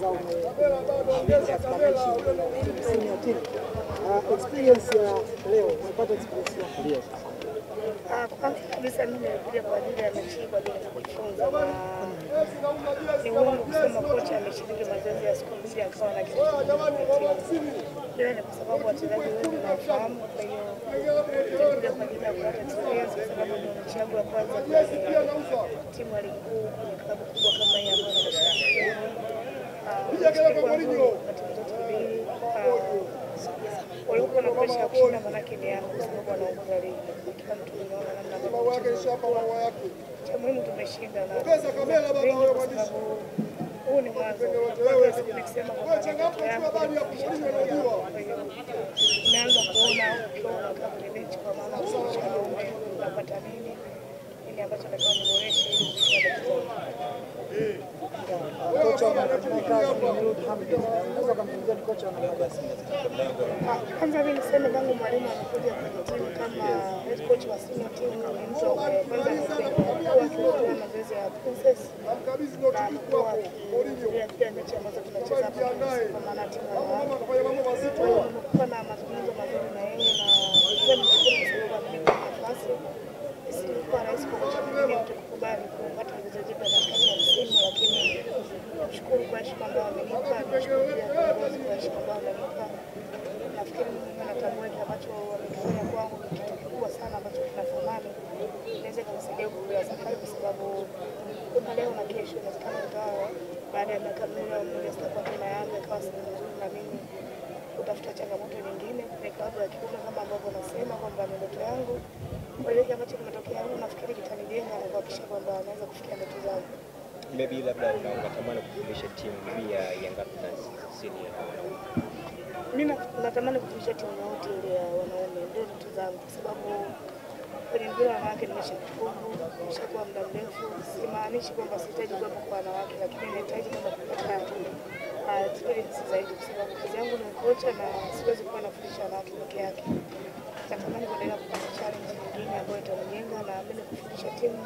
ambao umeshinda katika mechi ya timu. Experience ya leo, umepata experience ya leo? Kwanza kabisa mimi nilikuja kwa ajili ya mechi kwa ajili ya kujifunza. Ni uongo kusema kocha ameshiriki mazoezi ya siku mbili akawa na kitu. Hiyo ni kwa sababu wachezaji wengi wanafahamu, kwa hiyo nilikuja kwa ajili ya kupata experience kwa sababu ndio mechi yangu ya kwanza kwenye timu ya ligi kuu kwenye klabu kubwa kama hii ambayo nimeshiriki. Walikuwa na presha ya kushinda manake ni yangu kwa sababu wanaongoza ligi. Kila mtu anaona namna ambavyo cha muhimu tumeshinda na kwa sababu huu ni mwanzo. Kwa sababu nikisema kwamba ndoto yangu nimeanza kuona ukiona kama ni mechi kwa maana unapata nini ili ambacho nataka niboreshe ili kushinda mechi. Kocha kwanza mimi niseme tangu mwalimu anakuja kwenye timu kama head coach wa senior team ni mtu ambaye kwanza alikuwa mazoezi ya Princess na alikuwa pia mechi ambazo tunacheza kwa maana timu kwa na mazungumzo mazuri na yeye na pia mshukuru kwa sababu amenipa nafasi. Sikuwa rahisi kwa kocha mwingine kukubali kupata mchezaji katikati ya msimu, lakini nashukuru kwa heshima ambayo amenipa, nashukuru pia kwa heshima ambayo amenipa. Nafikiri mimi natambua kile ambacho wamekifanya kwangu ni kitu kikubwa sana ambacho kinathamani. Inaweza kunisaidia kukuza safari kwa sababu kuna leo na kesho inawezekana nikawa baada ya miaka miwili au minne sitakuwa tena Yanga ikawa si nzuri na mimi kutafuta changamoto nyingine kwenye klabu ya kiume kama ambavyo nasema kwamba ni ndoto yangu. Kwa hiyo ambacho kimetokea leo nafikiri kitanijenga na kuhakikisha kwamba naweza kufikia ndoto zangu. Maybe labda unatamani kufundisha timu ya Yanga senior wanaume. Mimi natamani kufundisha timu yote ile ya wanaume, ndio ndoto zangu kwa sababu kwenye mpira wa wanawake nimeshakuwa muda mrefu. Simaanishi kwamba sihitaji kuwa kwa wanawake, lakini nahitaji kwamba kupata experience zaidi kwa sababu kazi yangu ni kocha na siwezi kuwa nafundisha wanawake peke yake. Natamani kuendelea kupata challenge nyingine ambayo itanijenga na mimi kufundisha timu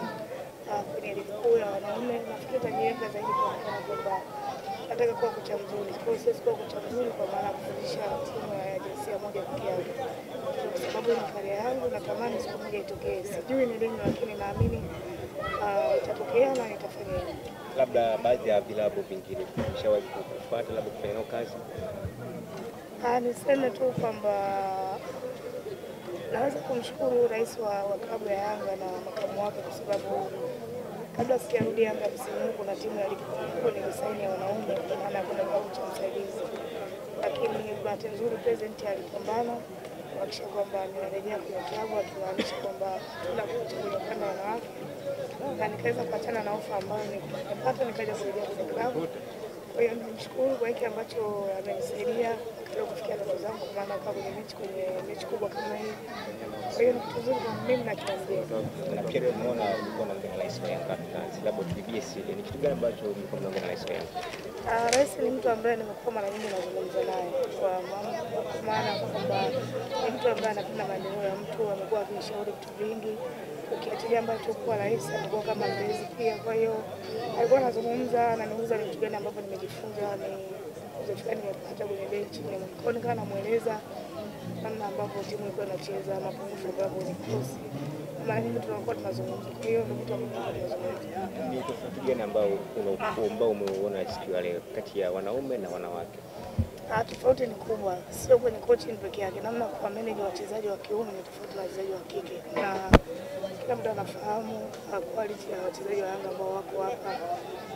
kwenye ligi kuu ya wanaume. Nafikiri itanijenga zaidi kwa kwamba nataka kuwa kocha mzuri. Kwa hiyo siwezi kuwa kocha mzuri kwa maana kufundisha timu ya jinsia moja peke yake. Kwa sababu ni career yangu, natamani siku moja itokee. Sijui ni lini lakini naamini itatokea na nitafanya hivyo. Labda baadhi ya vilabu vingine vishawahi kufuata labda kufanya nao kazi? Niseme tu kwamba naweza kumshukuru rais wa klabu ya Yanga na makamu wake kwa sababu kabla sijarudi Yanga msimu huu kuna timu ya ligi kuu nilisaini ya wanaume kwa maana ya kwenda klabu cha msaidizi, lakini bahati nzuri president alipambana kuhakikisha kwamba ninarejea kwenye klabu akimaanisha kwamba tuna kuchukua kama wanawake na nikaweza kuachana na ofa ambayo nilipata nikaja kurejea kwenye klabu. Kwa hiyo nimshukuru kwa hiki ambacho amenisaidia katika kufikia ndoto zangu kwa maana kama kwenye mechi kubwa kama hii. Kwa hiyo ni kitu kizuri kwa mimi na kiwango. Na pia tumeona ulikuwa na rais wa Yanga labda TBS ni kitu gani ambacho mlikuwa mnaongea na rais wa Yanga? Rais ni mtu ambaye nimekuwa mara nyingi nazungumza naye kwa maana kwamba ni mtu ambaye anapenda maendeleo ya mtu, amekuwa akinishauri vitu vingi. Ukiachilia ambacho kwa rais alikuwa kama mlezi pia, kwa hiyo alikuwa anazungumza na niuliza ni kitu gani ambavyo nimejifunza, ni uzoefu gani nimepata kwenye benchi, nikawa namueleza namna ambavyo timu ilikuwa inacheza, mapungufu ambayo ni kosi. Mara nyingi tunakuwa tunazungumza, kwa hiyo ndio kitu ambacho tunazungumza. Ni tofauti gani ambao umeona siku ya leo kati ya wanaume na wanawake? Tofauti ni kubwa, sio kwenye coaching peke yake. Namna kwa manage wachezaji wa kiume ni tofauti na wachezaji wa kike, na kila mtu anafahamu quality ya wachezaji wa Yanga ambao wako hapa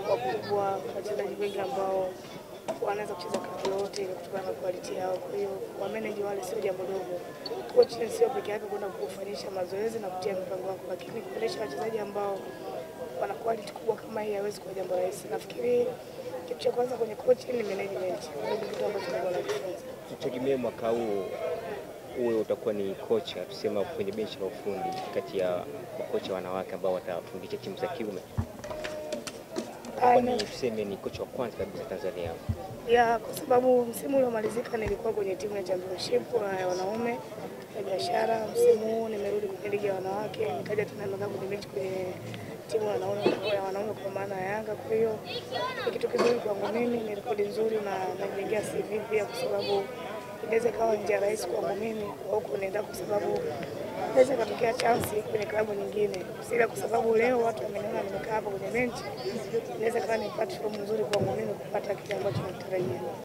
wakubwa, wachezaji wengi ambao wanaweza kucheza klabu yote kutokana na quality yao. Kwa hiyo kwa manage wale sio jambo dogo. Coaching sio peke yake kwenda kufanyisha mazoezi na kutia mipango yako, lakini kuonesha wachezaji ambao wana quality kubwa kama hii hawezi kuwa jambo rahisi. Nafikiri kitu cha kwanza kwenye coaching ni management. Ndio kitu ambacho tunajifunza. Tutegemee mwaka huu uwe utakuwa ni kocha tusema kwenye benchi la ufundi kati ya makocha wanawake ambao watafundisha timu za kiume. Kwani tuseme ni kocha wa kwanza kabisa Tanzania? Kwa sababu msimu uliomalizika nilikuwa kwenye timu ya championship ya wanaume ya biashara. Msimu huu nimerudi kwenye ligi ya wanawake, nikaja tena kwenye benchi kwenye timu ya wanaume kwa maana ya Yanga. Kwa hiyo ni kitu kizuri kwangu mimi, ni rekodi nzuri na najengea CV pia, kwa sababu inaweza kawa njia rahisi kwangu mimi huko naenda, kwa sababu inaweza katokea chance kwenye klabu nyingine. Sila kwa sababu leo watu wameniona nimekaa hapa kwenye benchi, inaweza kawa ni platform nzuri kwangu mimi kupata kile ambacho natarajia.